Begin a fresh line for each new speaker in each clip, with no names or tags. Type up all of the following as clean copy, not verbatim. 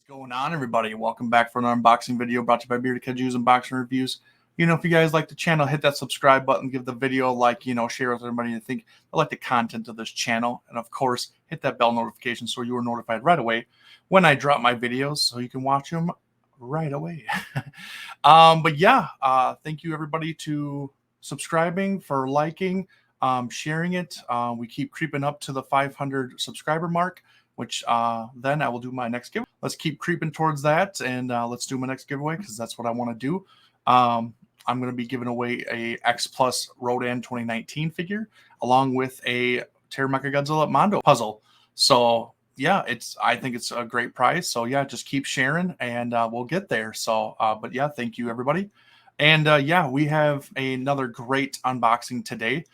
Going on, everybody? Welcome back for another unboxing video brought to you by Bearded Kaiju's Unboxing Reviews. If you guys like the channel, hit that subscribe button, give the video a like, share with everybody you think they like the content of this channel. And of course, hit that bell notification so you are notified right away when I drop my videos so you can watch them right away. Thank you everybody to subscribing, for liking, sharing it. We keep creeping up to the 500 subscriber mark, which then I will do my next giveaway. Let's keep creeping towards that, and let's do my next giveaway because that's what I want to do. I'm going to be giving away a X Plus Rodan 2019 figure along with a Terra Godzilla Mondo puzzle. So yeah, I think it's a great prize. So yeah, just keep sharing and we'll get there. So but yeah, thank you everybody. And yeah, we have another great unboxing today.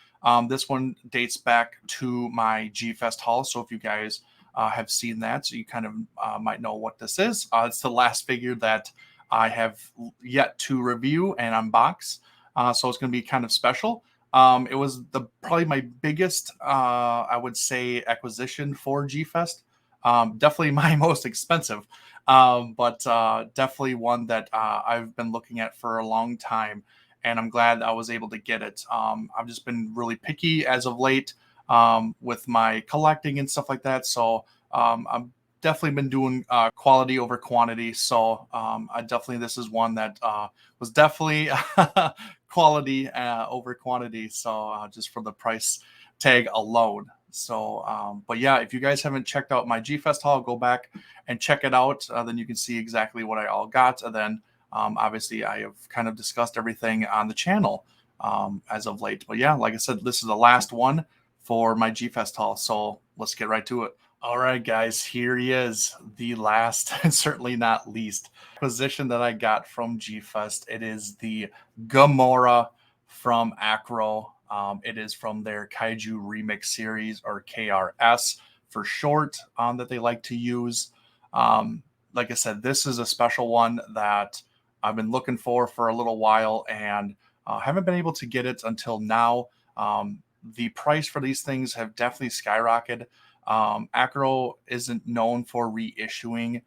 This one dates back to my G-Fest haul. So if you guys have seen that, so you kind of might know what this is. It's the last figure that I have yet to review and unbox, so it's going to be kind of special. It was probably my biggest, I would say, acquisition for G-Fest. Definitely my most expensive, but definitely one that I've been looking at for a long time, and I'm glad I was able to get it. I've just been really picky as of late with my collecting and stuff like that. So I've definitely been doing quality over quantity. So this is one that was definitely quality over quantity. So just for the price tag alone. So, but yeah, if you guys haven't checked out my G-Fest haul, go back and check it out. Then you can see exactly what I all got. And then obviously I have kind of discussed everything on the channel as of late. But yeah, like I said, this is the last one for my G-Fest haul, so let's get right to it. All right, guys, here he is, the last and certainly not least acquisition that I got from G-Fest. It is the Gomora from Acro. It is from their Kaiju Remix series, or KRS for short, that they like to use. Like I said, this is a special one that I've been looking for a little while and haven't been able to get it until now. The price for these things have definitely skyrocketed. Acro isn't known for reissuing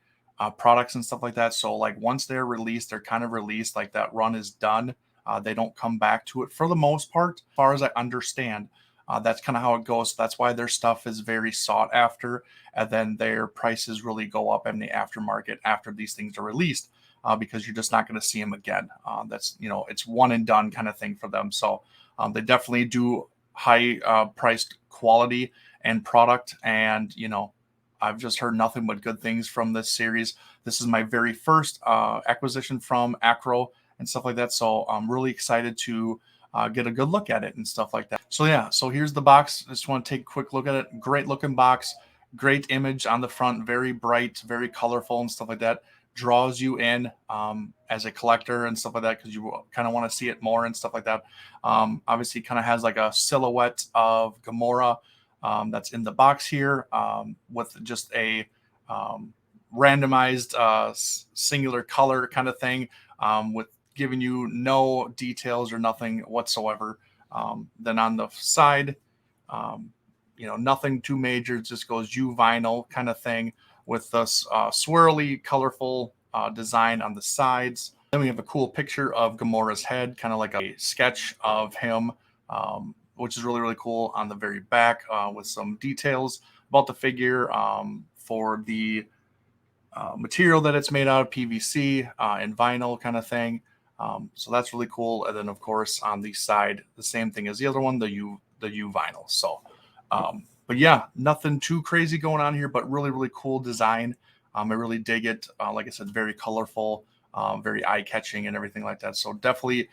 products and stuff like that. So like once they're released, they're kind of released, like that run is done. They don't come back to it for the most part, as far as I understand. That's kind of how it goes. That's why their stuff is very sought after, and then their prices really go up in the aftermarket after these things are released, because you're just not going to see them again. That's, it's one and done kind of thing for them. So they definitely do high priced quality and product, and I've just heard nothing but good things from this series. This is my very first acquisition from Acro and stuff like that, so I'm really excited to get a good look at it and stuff like that. So yeah, so here's the box. I just want to take a quick look at it. Great looking box, great image on the front, very bright, very colorful and stuff like that. Draws you in as a collector and stuff like that, because you kind of want to see it more and stuff like that. Obviously kind of has like a silhouette of Gomora that's in the box here, with just a randomized singular color kind of thing, with giving you no details or nothing whatsoever. Then on the side, nothing too major. It just goes U vinyl kind of thing with this swirly, colorful design on the sides. Then we have a cool picture of Gamora's head, kind of like a sketch of him, which is really, really cool on the very back, with some details about the figure, for the material that it's made out of, PVC and vinyl kind of thing. So that's really cool. And then of course on the side, the same thing as the other one, the U vinyl. So but yeah, nothing too crazy going on here, but really, really cool design. I really dig it. Like I said, very colorful, very eye-catching and everything like that. So definitely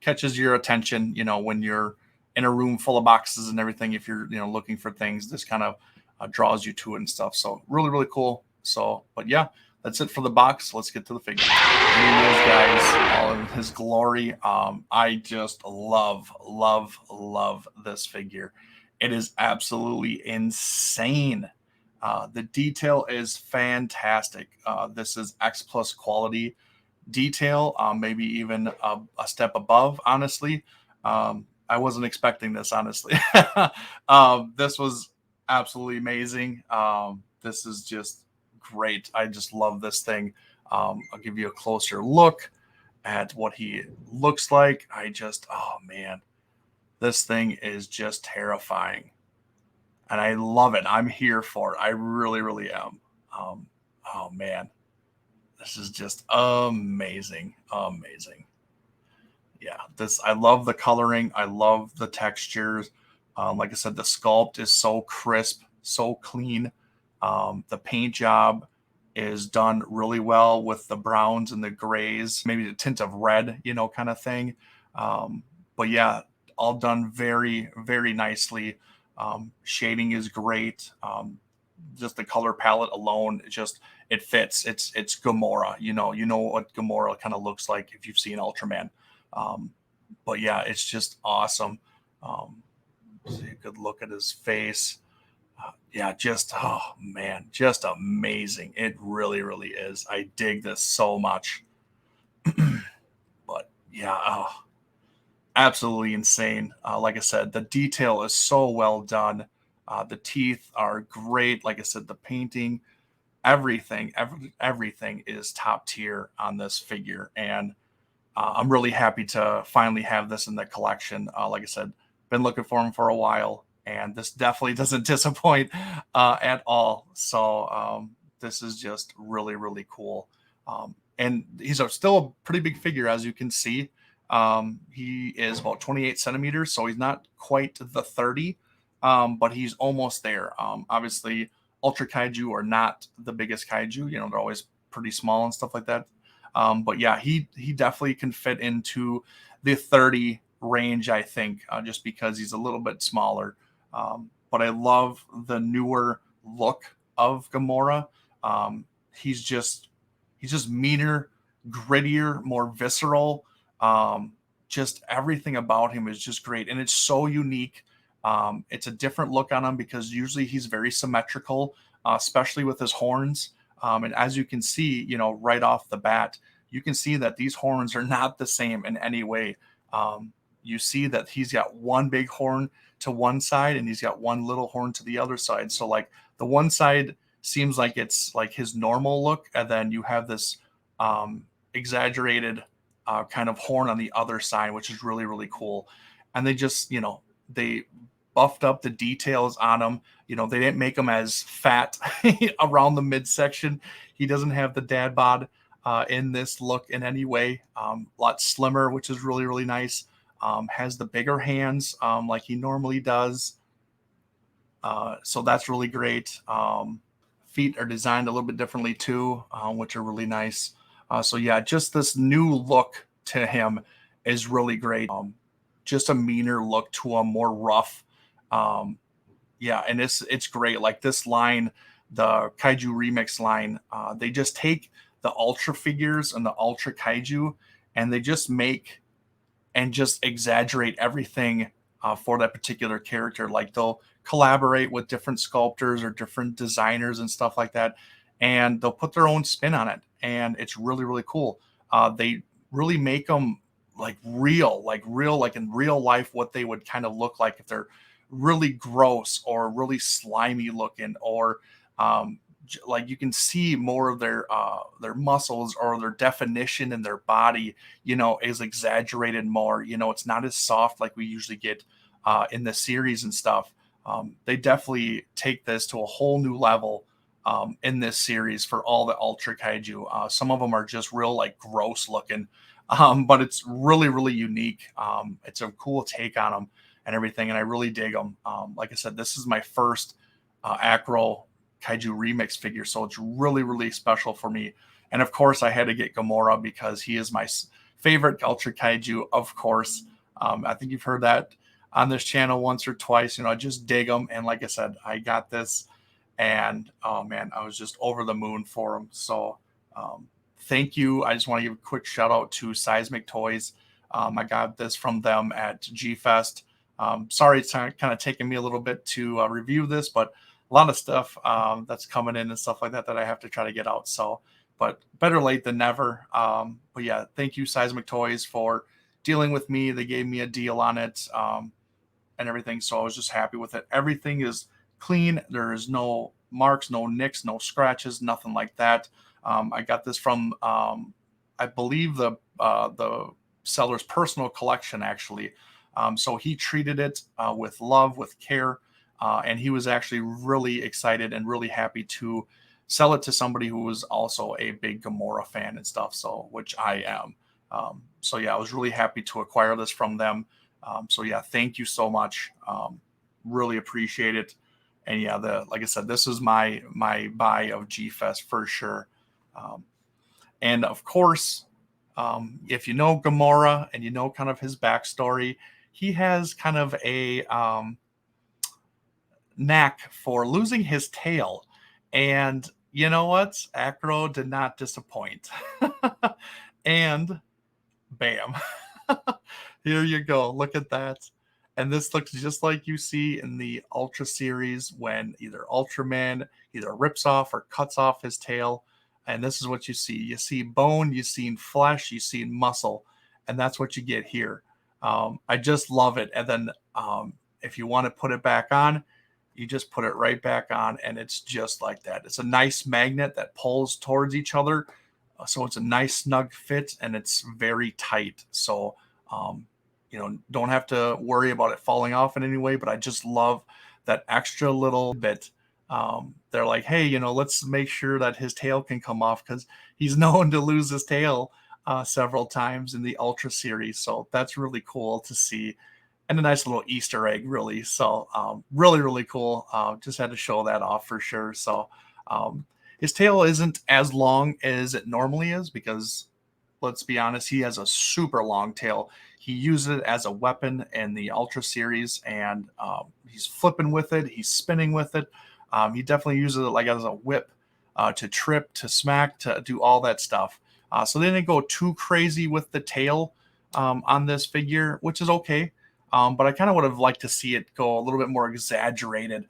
catches your attention, when you're in a room full of boxes and everything. If you're, looking for things, this kind of draws you to it and stuff. So really, really cool. So, but yeah, that's it for the box. Let's get to the figure. Here he is, guys, all in his glory. I just love, love, love this figure. It is absolutely insane. The detail is fantastic. This is X Plus quality detail, maybe even a step above, honestly. I wasn't expecting this, honestly. This was absolutely amazing. This is just great. I just love this thing. I'll give you a closer look at what he looks like. Oh man, this thing is just terrifying. And I love it. I'm here for it. I really, really am. Um, oh man, this is just amazing. Amazing. Yeah, I love the coloring. I love the textures. Like I said, the sculpt is so crisp, so clean. The paint job is done really well with the browns and the grays, maybe the tint of red, kind of thing. But yeah, all done very, very nicely. Shading is great. Just the color palette alone, it fits. It's Gomora. You know what Gomora kind of looks like if you've seen Ultraman. Um, but yeah, it's just awesome. See a good look at his face. Yeah, oh man, just amazing. It really, really is. I dig this so much. But yeah, absolutely insane. Like I said, the detail is so well done. The teeth are great. Like I said, the painting, everything is top tier on this figure, and I'm really happy to finally have this in the collection. Like I said, been looking for him for a while, and this definitely doesn't disappoint at all. So this is just really, really cool. And he's still a pretty big figure, as you can see. He is about 28 centimeters, so he's not quite the 30, but he's almost there. Obviously, Ultra Kaiju are not the biggest kaiju. They're always pretty small and stuff like that. But yeah, he definitely can fit into the 30 range, I think, just because he's a little bit smaller. But I love the newer look of Gamora. Um, he's just meaner, grittier, more visceral. Just everything about him is just great, and it's so unique. It's a different look on him because usually he's very symmetrical, especially with his horns. And as you can see, right off the bat, you can see that these horns are not the same in any way. You see that he's got one big horn to one side and he's got one little horn to the other side. So like the one side seems like it's like his normal look, and then you have this exaggerated kind of horn on the other side, which is really, really cool. And they buffed up the details on him. They didn't make him as fat around the midsection. He doesn't have the dad bod in this look in any way. A lot slimmer, which is really, really nice. Has the bigger hands like he normally does. So that's really great. Feet are designed a little bit differently too, which are really nice. So yeah, just this new look to him is really great. Just a meaner look to him, more rough. Yeah, and it's great. Like this line, the Kaiju Remix line, they just take the Ultra figures and the Ultra Kaiju, and they just make and just exaggerate everything for that particular character. Like they'll collaborate with different sculptors or different designers and stuff like that, and they'll put their own spin on it, and it's really, really cool. They really make them like real, like in real life, what they would kind of look like if they're really gross or really slimy looking, or like you can see more of their muscles or their definition in their body, is exaggerated more. It's not as soft like we usually get in the series and stuff. They definitely take this to a whole new level in this series for all the Ultra Kaiju. Some of them are just real like gross looking, but it's really, really unique. It's a cool take on them and everything, and I really dig them. Like I said, this is my first Acro Kaiju Remix figure, so it's really, really special for me. And of course, I had to get Gomora because he is my favorite Ultra Kaiju, of course. I think you've heard that on this channel once or twice. I just dig them, and like I said, I got this, and oh man, I was just over the moon for him. So thank you. I just want to give a quick shout out to Seismic Toys. I got this from them at G Fest. Sorry, it's kind of taking me a little bit to review this, but a lot of stuff that's coming in and stuff like that I have to try to get out. So, but better late than never. But yeah, thank you, Seismic Toys, for dealing with me. They gave me a deal on it and everything. So I was just happy with it. Everything is clean. There is no marks, no nicks, no scratches, nothing like that. I got this from I believe the seller's personal collection actually. So he treated it with love, with care, and he was actually really excited and really happy to sell it to somebody who was also a big Gomora fan and stuff. So which I am. So yeah, I was really happy to acquire this from them. So yeah, thank you so much. Really appreciate it. And yeah, like I said, this is my buy of G Fest for sure. Um, and of course, if you know Gomorrah and you know kind of his backstory, he has kind of a knack for losing his tail. And you know what? Acro did not disappoint. And bam. Here you go. Look at that. And this looks just like you see in the Ultra series when either Ultraman either rips off or cuts off his tail. And this is what you see. You see bone, you see flesh, you see muscle. And that's what you get here. I just love it. And then if you want to put it back on, you just put it right back on. And it's just like that. It's a nice magnet that pulls towards each other. So it's a nice snug fit and it's very tight. So, don't have to worry about it falling off in any way, but I just love that extra little bit. They're like, hey, let's make sure that his tail can come off because he's known to lose his tail several times in the Ultra series. So that's really cool to see. And a nice little Easter egg, really. So really, really cool. Just had to show that off for sure. So his tail isn't as long as it normally is because, let's be honest, he has a super long tail. He uses it as a weapon in the Ultra series, and he's flipping with it. He's spinning with it. He definitely uses it like as a whip to trip, to smack, to do all that stuff. So they didn't go too crazy with the tail on this figure, which is okay. But I kind of would have liked to see it go a little bit more exaggerated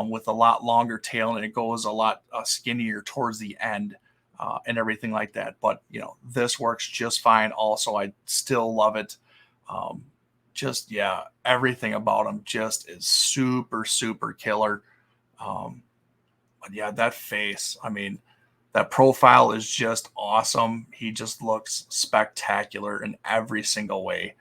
with a lot longer tail, and it goes a lot skinnier towards the end. And everything like that. But, this works just fine. Also, I still love it. Everything about him just is super, super killer. But yeah, that face, that profile is just awesome. He just looks spectacular in every single way.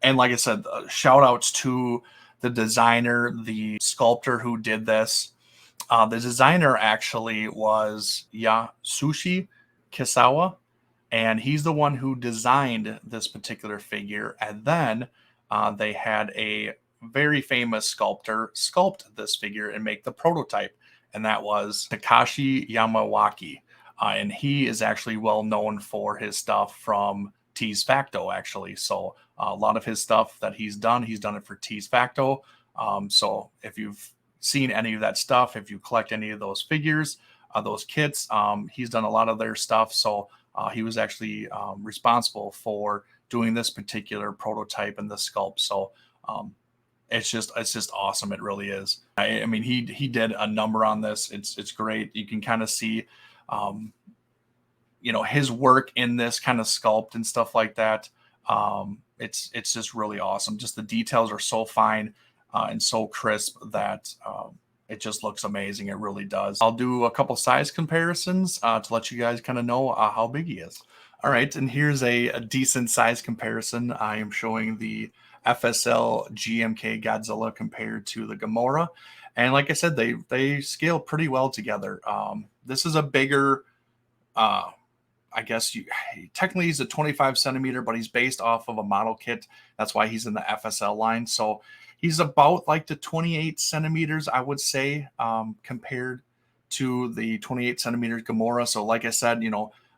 And like I said, shout outs to the designer, the sculptor who did this. The designer actually was Yasushi Kisawa, and he's the one who designed this particular figure. And then they had a very famous sculptor sculpt this figure and make the prototype, and that was Takashi Yamawaki. And he is actually well known for his stuff from Tease Facto, actually. So a lot of his stuff that he's done it for Tease Facto. So if you've seen any of that stuff, if you collect any of those figures, those kits, he's done a lot of their stuff. So he was actually responsible for doing this particular prototype and the sculpt. So it's just awesome. It really is. He did a number on this. It's great. You can kind of see his work in this kind of sculpt and stuff like that. It's just really awesome. Just the details are so fine and so crisp that it just looks amazing. It really does. I'll do a couple size comparisons to let you guys kind of know how big he is. All right, and here's a decent size comparison. I am showing the FSL GMK Godzilla compared to the Gomora. And like I said, they scale pretty well together. This is a bigger, I guess technically he's a 25 centimeter, but he's based off of a model kit. That's why he's in the FSL line. So he's about like the 28 centimeters, I would say, compared to the 28 centimeters Gomora. So like I said,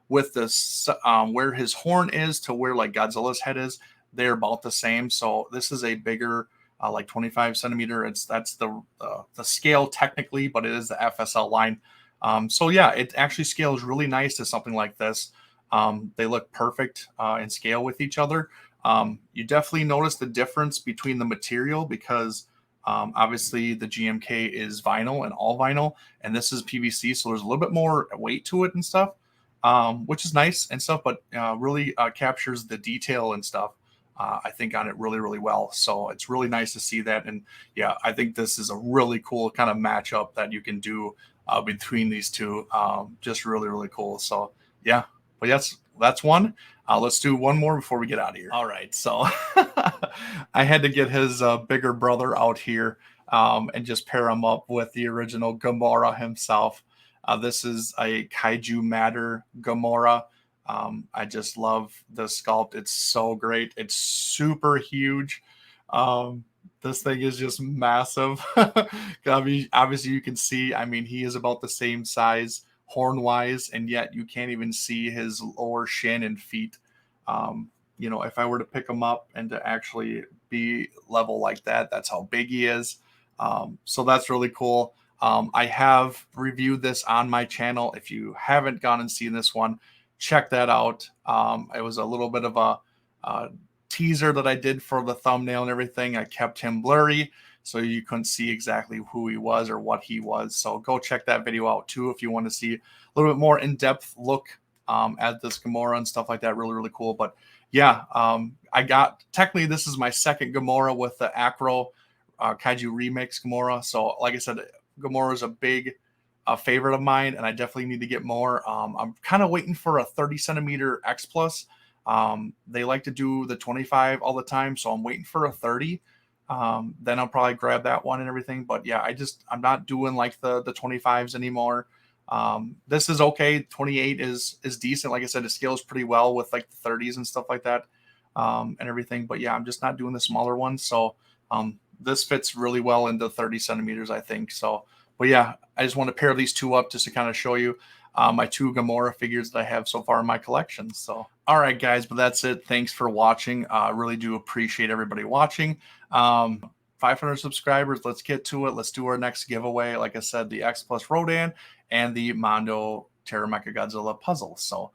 with this, where his horn is to where like Godzilla's head is, they're about the same. So this is a bigger, like 25 centimeter. That's the scale technically, but it is the FSL line. So yeah, it actually scales really nice to something like this. They look perfect in scale with each other. You definitely notice the difference between the material because obviously the GMK is vinyl and all vinyl, and this is PVC, so there's a little bit more weight to it and stuff, which is nice and stuff, but really captures the detail and stuff I think, on it really, really well. So it's really nice to see that. And yeah, I think this is a really cool kind of matchup that you can do between these two. Just really, really cool. So yeah, but yes, that's one. Let's do one more before we get out of here. All right. So I had to get his bigger brother out here and just pair him up with the original Gomora himself. This is a Kaiju Matter Gomora. I just love the sculpt. It's so great. It's super huge. This thing is just massive. Obviously, you can see, I mean, he is about the same size horn-wise, and yet you can't even see his lower shin and feet. You know, if I were to pick him up and to actually be level like that, that's how big he is. So that's really cool. I have reviewed this on my channel. If you haven't gone and seen this one, check that out. It was a little bit of a teaser that I did for the thumbnail and everything. I kept him blurry so you couldn't see exactly who he was or what he was. So go check that video out too if you want to see a little bit more in-depth look at this Gomora and stuff like that. Really, really cool. But yeah, technically this is my second Gomora with the Acro Kaiju Remix Gomora. So like I said, Gomora is a big favorite of mine, and I definitely need to get more. I'm kind of waiting for a 30 centimeter X plus. They like to do the 25 all the time, so I'm waiting for a 30. Then I'll probably grab that one and everything. But yeah, I'm not doing like the 25s anymore. This is okay. 28 is decent. Like I said, it scales pretty well with like the 30s and stuff like that, and everything. But yeah, I'm just not doing the smaller ones. So this fits really well into 30 centimeters, I think. So, but yeah, I just want to pair these two up just to kind of show you my two Gomora figures that I have so far in my collection. So, all right, guys, but that's it. Thanks for watching. I really do appreciate everybody watching. 500 subscribers. Let's get to it. Let's do our next giveaway. Like I said, the X Plus Rodan and the Mondo Terra Mecha Godzilla puzzle. So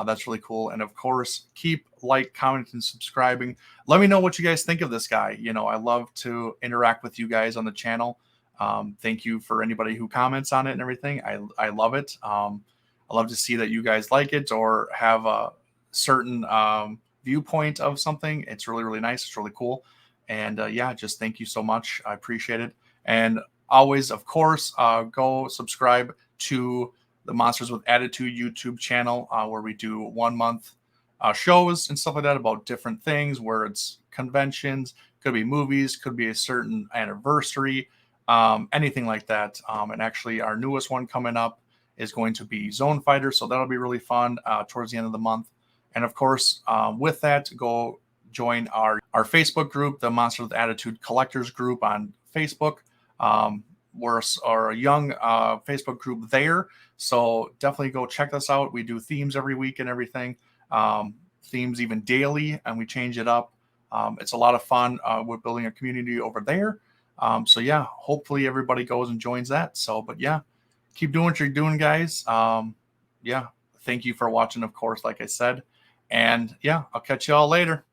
that's really cool. And of course, keep commenting, and subscribing. Let me know what you guys think of this guy. You know, I love to interact with you guys on the channel. Thank you for anybody who comments on it and everything. I love it. I love to see that you guys like it or have a certain viewpoint of something. It's really, really nice. It's really cool. And yeah, just thank you so much. I appreciate it. And always, of course, go subscribe to the Monsters with Attitude YouTube channel, where we do 1 month shows and stuff like that about different things, where it's conventions, could be movies, could be a certain anniversary, anything like that. And actually, our newest one coming up is going to be Zone Fighter, so that'll be really fun towards the end of the month. And of course, with that, go join our Facebook group, the Monsters with Attitude Collectors group on Facebook. We're a young Facebook group there, so definitely go check us out. We do themes every week and everything, themes even daily, and we change it up. It's a lot of fun. We're building a community over there. So yeah, hopefully everybody goes and joins that. So, but yeah, keep doing what you're doing, guys. Yeah, thank you for watching, of course, like I said. And yeah, I'll catch you all later.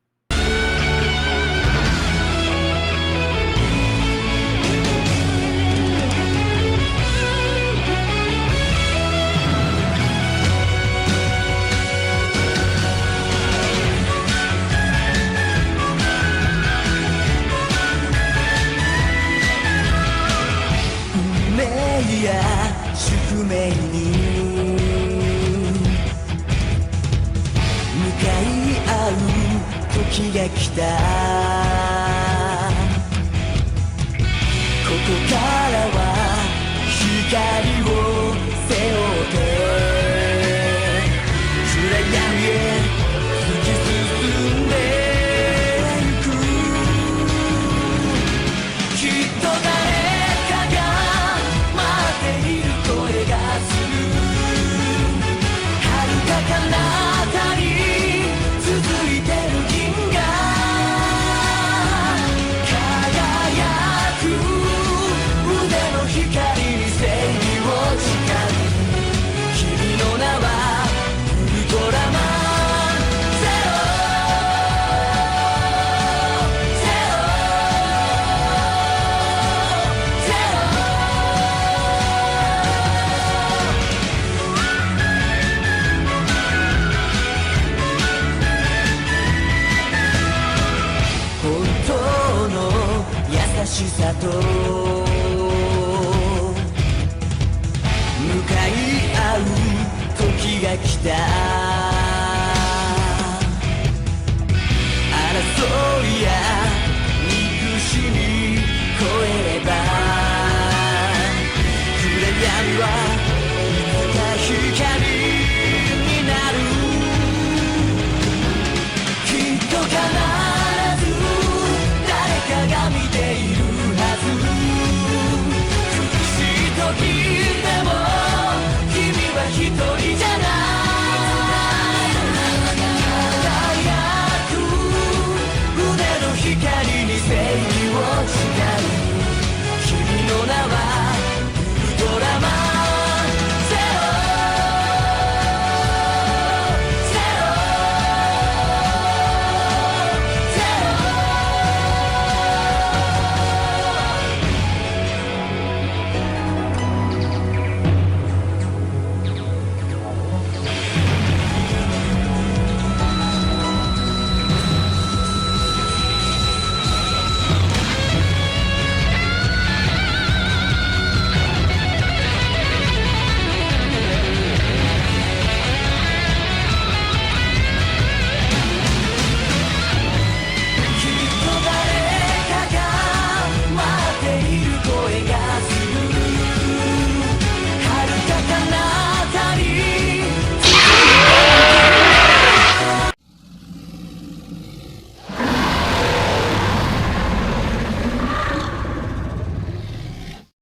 輝く腕の光に正義をが来た